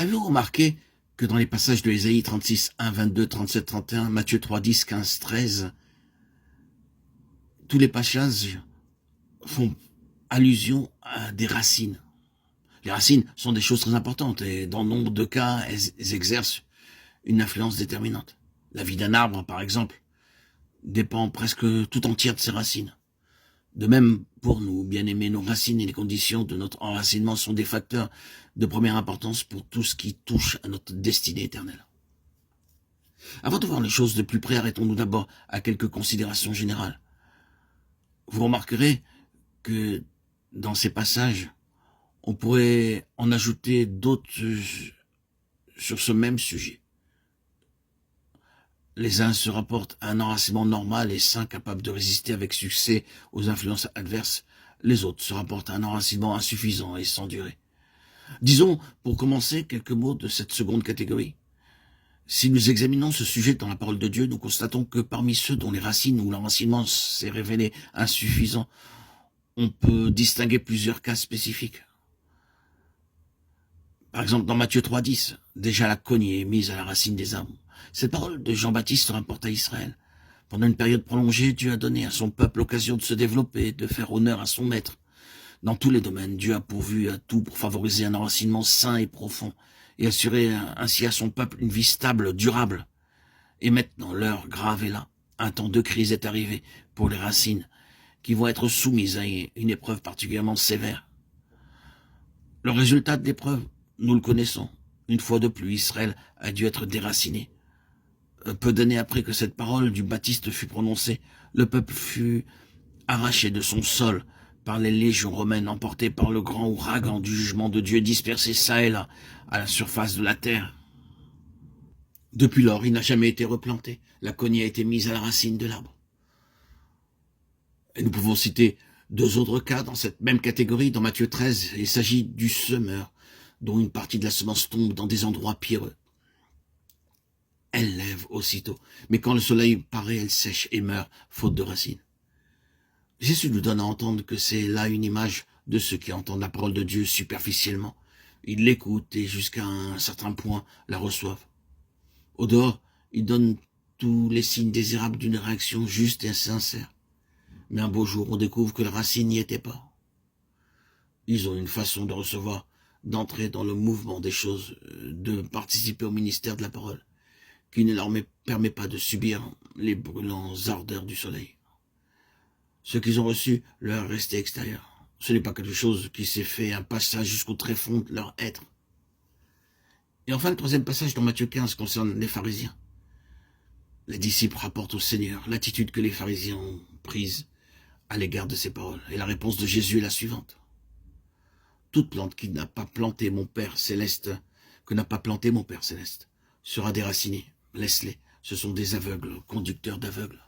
Avez-vous remarqué que dans les passages de Ésaïe 36, 1, 22, 37, 31, Matthieu 3, 10, 15, 13, tous les passages font allusion à des racines. Les racines sont des choses très importantes et dans nombre de cas, elles exercent une influence déterminante. La vie d'un arbre, par exemple, dépend presque tout entière de ses racines. De même, pour nous, bien aimés, nos racines et les conditions de notre enracinement sont des facteurs de première importance pour tout ce qui touche à notre destinée éternelle. Avant de voir les choses de plus près, arrêtons-nous d'abord à quelques considérations générales. Vous remarquerez que dans ces passages, on pourrait en ajouter d'autres sur ce même sujet. Les uns se rapportent à un enracinement normal et sain capable de résister avec succès aux influences adverses. Les autres se rapportent à un enracinement insuffisant et sans durée. Disons, pour commencer, quelques mots de cette seconde catégorie. Si nous examinons ce sujet dans la parole de Dieu, nous constatons que parmi ceux dont les racines ou l'enracinement s'est révélé insuffisant, on peut distinguer plusieurs cas spécifiques. Par exemple, dans Matthieu 3,10, déjà la cognée est mise à la racine des arbres. Cette parole de Jean-Baptiste rapporte à Israël. Pendant une période prolongée, Dieu a donné à son peuple l'occasion de se développer, de faire honneur à son maître. Dans tous les domaines, Dieu a pourvu à tout pour favoriser un enracinement sain et profond et assurer ainsi à son peuple une vie stable, durable. Et maintenant, l'heure grave est là. Un temps de crise est arrivé pour les racines qui vont être soumises à une épreuve particulièrement sévère. Le résultat de l'épreuve, nous le connaissons. Une fois de plus, Israël a dû être déraciné. Peu d'années après que cette parole du Baptiste fut prononcée, le peuple fut arraché de son sol par les légions romaines, emportées par le grand ouragan du jugement de Dieu, dispersé çà et là à la surface de la terre. Depuis lors, il n'a jamais été replanté. La cognée a été mise à la racine de l'arbre. Et nous pouvons citer deux autres cas dans cette même catégorie. Dans Matthieu 13, il s'agit du semeur, dont une partie de la semence tombe dans des endroits pierreux. Elle lève aussitôt, mais quand le soleil paraît, elle sèche et meurt, faute de racines. Jésus nous donne à entendre que c'est là une image de ceux qui entendent la parole de Dieu superficiellement. Ils l'écoutent et jusqu'à un certain point la reçoivent. Au dehors, ils donnent tous les signes désirables d'une réaction juste et sincère. Mais un beau jour, on découvre que la racine n'y était pas. Ils ont une façon de recevoir, d'entrer dans le mouvement des choses, de participer au ministère de la parole, qui ne leur permet pas de subir les brûlants ardeurs du soleil. Ce qu'ils ont reçu leur est resté extérieur. Ce n'est pas quelque chose qui s'est fait un passage jusqu'au tréfonds de leur être. Et enfin, le troisième passage dans Matthieu 15 concerne les pharisiens. Les disciples rapportent au Seigneur l'attitude que les pharisiens ont prise à l'égard de ces paroles. Et la réponse de Jésus est la suivante. Toute plante qui n'a pas planté mon Père céleste, sera déracinée. Laisse-les. Ce sont des aveugles, conducteurs d'aveugles.